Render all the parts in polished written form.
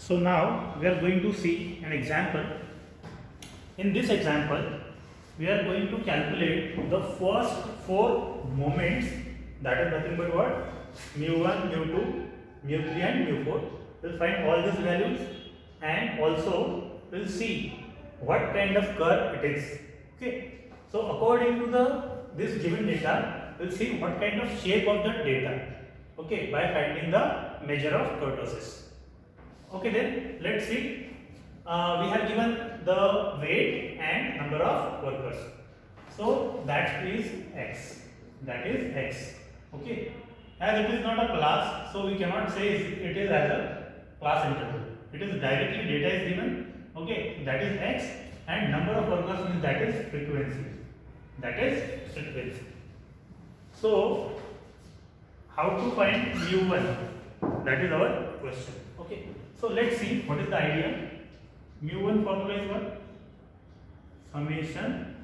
So now we are going to see an example. In this example, we are going to calculate the first four moments, that is nothing but what? mu1, mu2, mu3 and mu4. We will find all these values and also we will see what kind of curve it is. Okay. So according to this given data, we will see what kind of shape of the data. Okay, by finding the measure of kurtosis. Okay, then let's see. We have given the weight and number of workers. So that is x. That is x. Okay. As it is not a class, so we cannot say it is as a class interval. It is directly data is given. Okay, that is x, and number of workers means that is frequency. That is frequency. So how to find mu1? That is our question. Okay. So let's see what is the idea. mu1 formula is what? Summation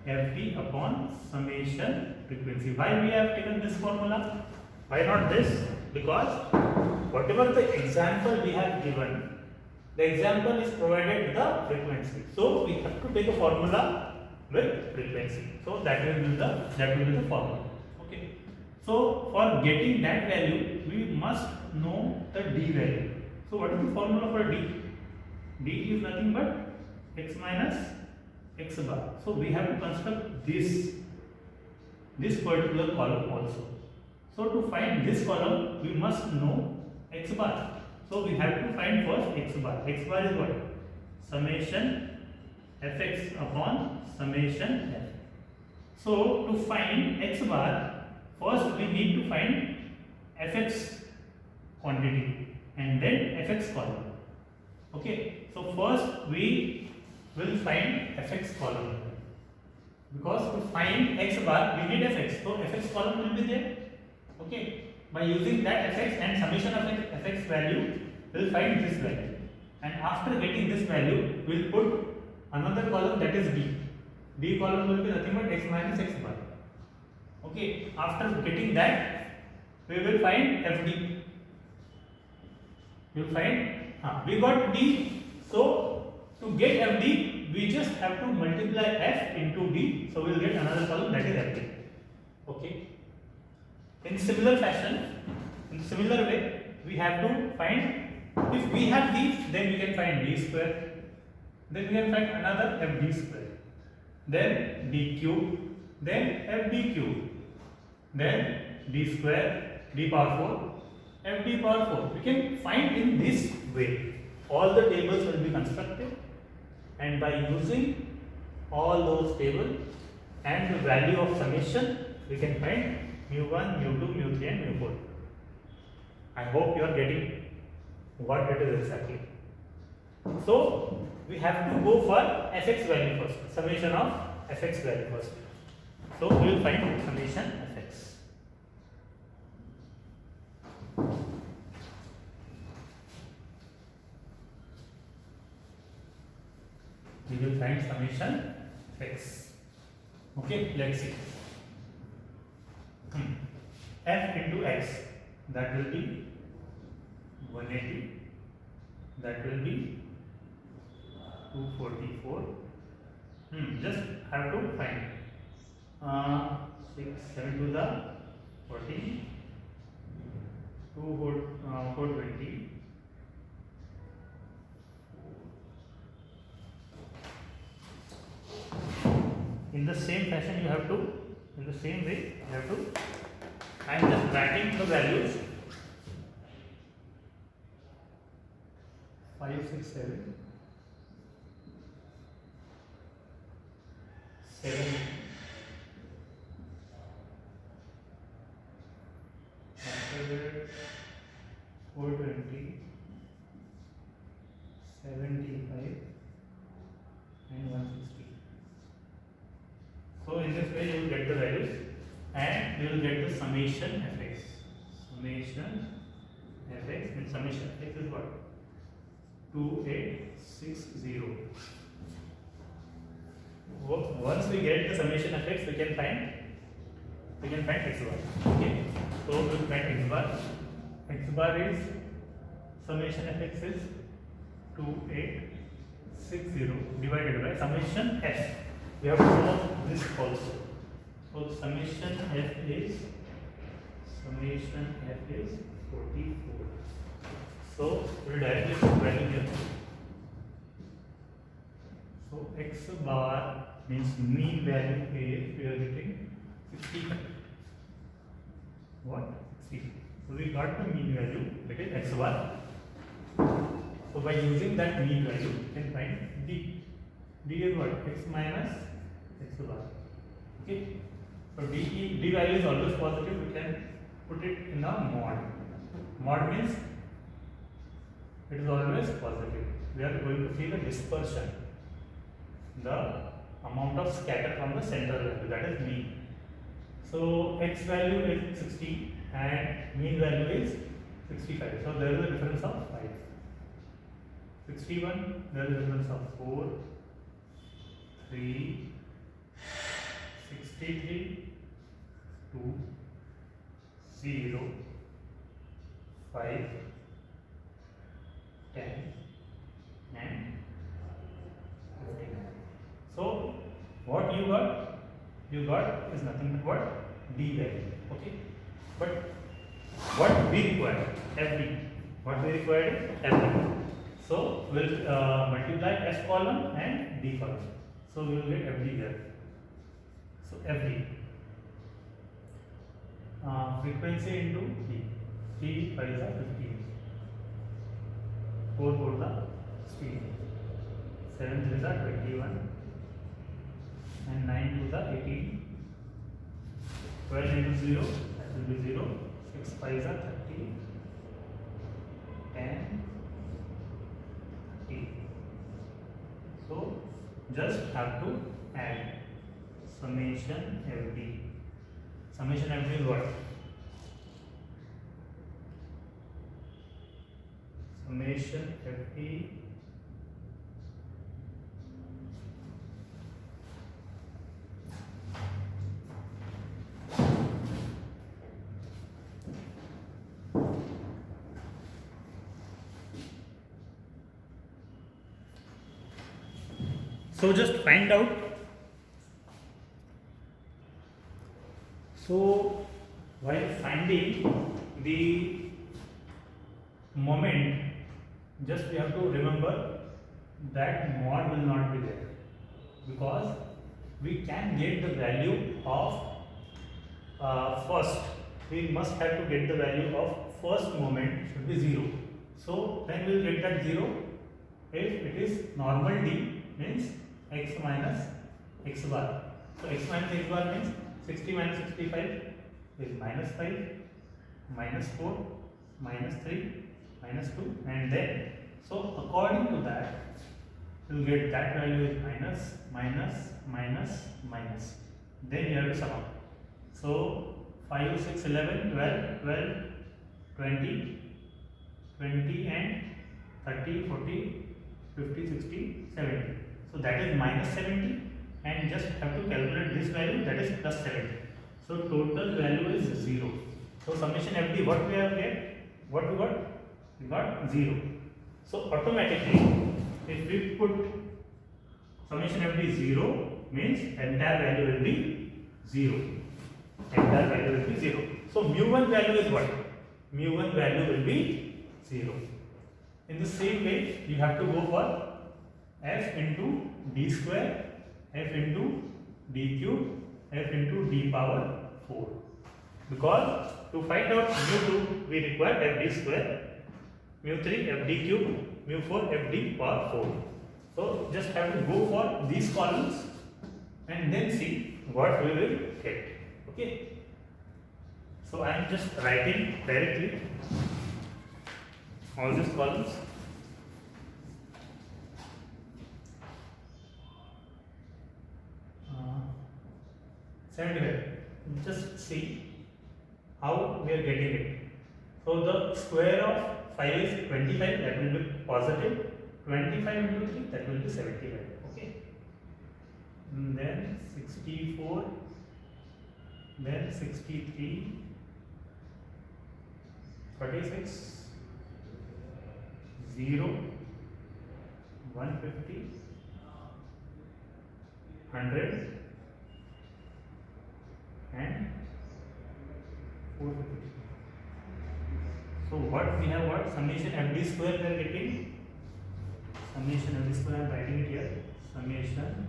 fd upon summation frequency. Why we have taken this formula? Why not this? Because whatever the example we have given, the example is provided with the frequency. So we have to take a formula with frequency. So that will be the formula. Okay. So for getting that value, we must know the d value. So what is the formula for d? D is nothing but x minus x bar. So we have to construct this particular column also. So to find this column, we must know x bar. So we have to find first x bar. X bar is what? Summation fx upon summation f. So to find x bar, first we need to find fx quantity and then fx column. Okay, so first we will find fx column, because to find x bar we need fx, so fx column will be there. Okay, by using that fx and summation of fx value, we will find this value, and after getting this value, we will put another column, that is d. D column will be nothing but x minus x bar. Okay, after getting that, we will find fd. We will find we got d, so to get fd we just have to multiply f into d, so we will get another column, that is fd. Okay, in similar fashion, in similar way, we have to find, if we have d, then we can find d square, then we can find another fd square, then d cube, then fd cube, then d square, d power 4, fd power 4. We can find in this way. All the tables will be constructed, and by using all those tables and the value of summation, we can find mu1, mu2, mu3 and mu4. I hope you are getting what it is exactly. So we have to go for fx value first, summation of fx value first. So we will find summation fx. We will find summation x. Okay, let's see. F into x, that will be 180, that will be 244. Just have to find 6, 7 to the 14, 420. In the same fashion, you have to, in the same way, you have to. I am just writing the values 5, 6, 7, 7, after that 420, 75 and 160. So in this way you will get the values and you will get the summation fx. Summation fx, and summation fx is what? 2860. Once we get the summation fx, we can find x bar. Okay, so we will find x bar. X bar is summation fx is 2860 divided by summation f. We have to know this also. So summation f is 44. So we will directly put value here. So x bar means mean value is we are getting 65. What? 65. So we got the mean value, that is x bar. So by using that mean value, you can find d. D is what? X minus x bar. Okay. So d value is always positive. We can put it in a mod. Mod means it is always positive. We are going to see the dispersion, the amount of scatter from the central value, that is mean. So x value is 60 and mean value is 65. So there is a difference of 5. 61, there is a difference of 4, 3, 63, 2, 0, 5, 10 and 15. So what you got? You got is nothing but what? D value. Okay. But what we require? FD. What we require is FD. So we'll multiply S column and D column. So we will get FD here. So FD. Frequency into D. 3 5 is 15. 4 4 is 16. 7 3 is 21. And 9 2 is 18. 12 into 0, that will be 0. 6 5 is 30. 10. So just have to add summation FD. Summation FD is what? Summation FD so just find out. So while finding the moment, just we have to remember that mod will not be there, because we can get the value of first. We must have to get the value of first moment should be 0. So when we will get that 0? If it is normal D, means x minus x bar. So x minus x bar means 60 minus 65 is minus 5, minus 4, minus 3, minus 2, and then so according to that you will get that value is minus, minus, minus, minus. Then you have to sum up. So 5, 6, 11, 12, 12, 20, 20 and 30, 40, 50, 60, 70. So that is minus 70, and just have to calculate this value, that is plus 70. So total value is 0. So summation FD, what we have get? What we got? We got 0. So automatically, if we put summation FD 0, means entire value will be 0. Entire value will be 0. So mu1 value is what? Mu1 value will be 0. In the same way, you have to go for f into d square, f into d cube, f into d power 4. Because to find out mu2, we require fd square, mu3 fd cube, mu4 fd power 4. So just have to go for these columns and then see what we will get. Okay. So I am just writing directly all these columns. Just see how we are getting it. So the square of 5 is 25, that will be positive. 25 into 3, that will be 75. Okay. And then 64, then 63, 36, 0, 150, 100 and 450. So what we have got, summation FD square we are getting, summation FD square I am writing it here, summation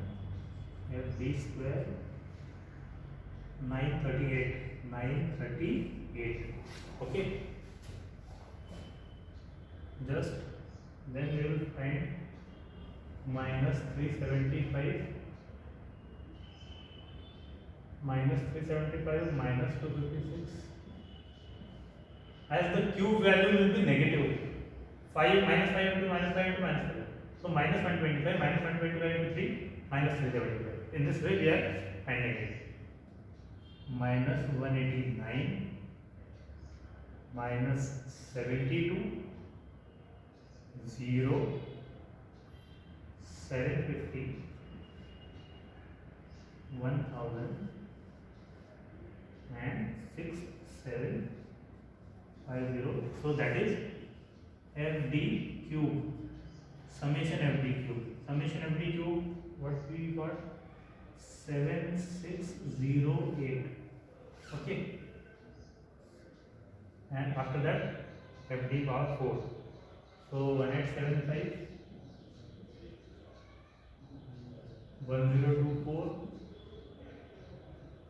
FD square 938, okay. Just then we will find minus 375 minus 256. As the cube value will be negative, 5 minus 5 into minus 5 into minus 5. So minus 125 minus 125 into 3 minus 375. In this way we are finding it. Minus 189 minus 72 0 750 1000 and 6750. So that is FD cube, summation FD cube. Summation FD cube, what we got? 7608. Okay. And after that FD power 4. So 1875 1024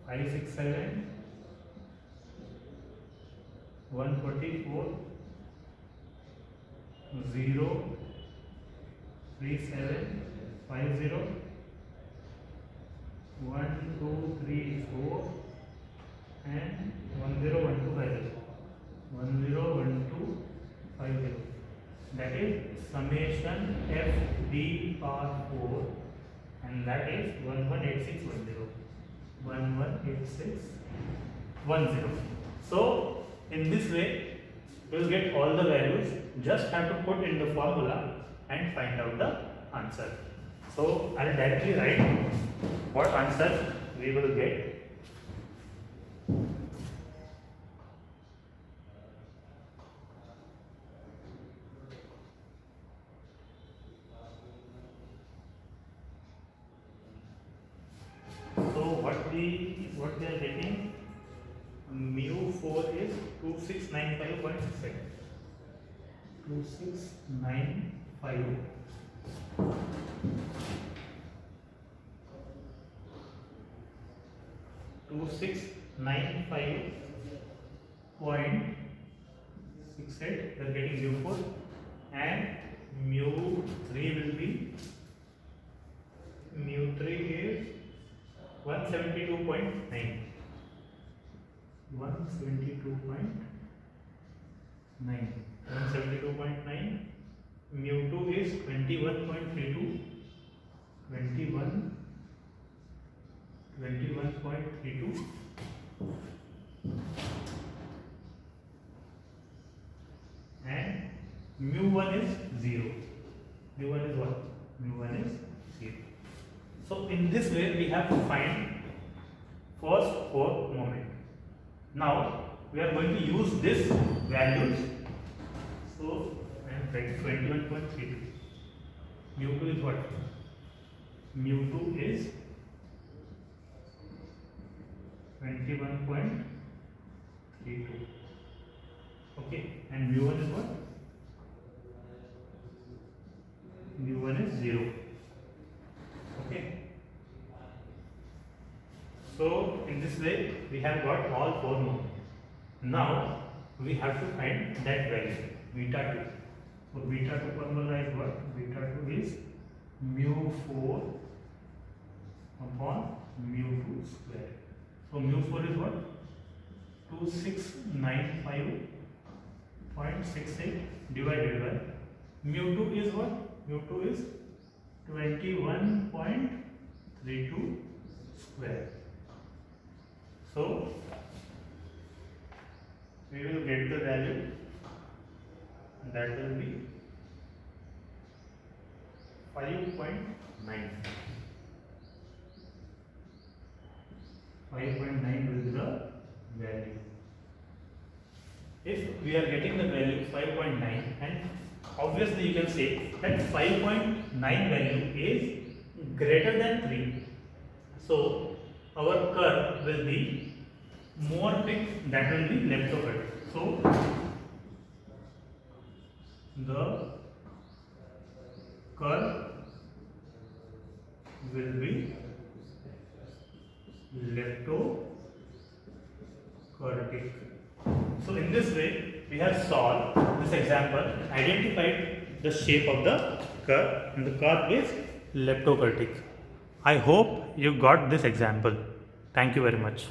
567 144 0 3750 1234 and 101250. That is summation FD power 4, and that is 118610. So in this way we will get all the values. Just have to put in the formula and find out the answer. So I will directly write what answer we will get. So what we are getting, mu 4 is 2695.6. 2695. Two six nine five point 68. We are getting mu 4, and mu 3 will be, mu 3 is 172.9. 172.9. Mu 2 is 21.32. 21.32. And mu 1 is 0. Mu 1 is what? Mu 1 is 0. So in this way we have to find first 4 moment. Now we are going to use this values. So I am writing 21.32. Mu 2 is what? Mu 2 is 21.32. Okay, and mu 1 is what? Mu 1 is 0. Okay. So in this way we have got all 4 moments. Now we have to find that value, beta 2. So beta 2 formula is what? Beta 2 is mu 4 upon mu 2 square. So mu 4 is what? 2695.68 divided by mu 2 is what? Mu 2 is 21.32 square. So we will get the value, that will be 5.9. 5.9 will be the value. If we are getting the value 5.9 and obviously you can say that 5.9 value is greater than 3. So our curve will be more thick, that will be leptocut. So the curve will be leptokurtic. So in this way we have solved this example, identified the shape of the curve, and the curve is leptokurtic. I hope you got this example. Thank you very much.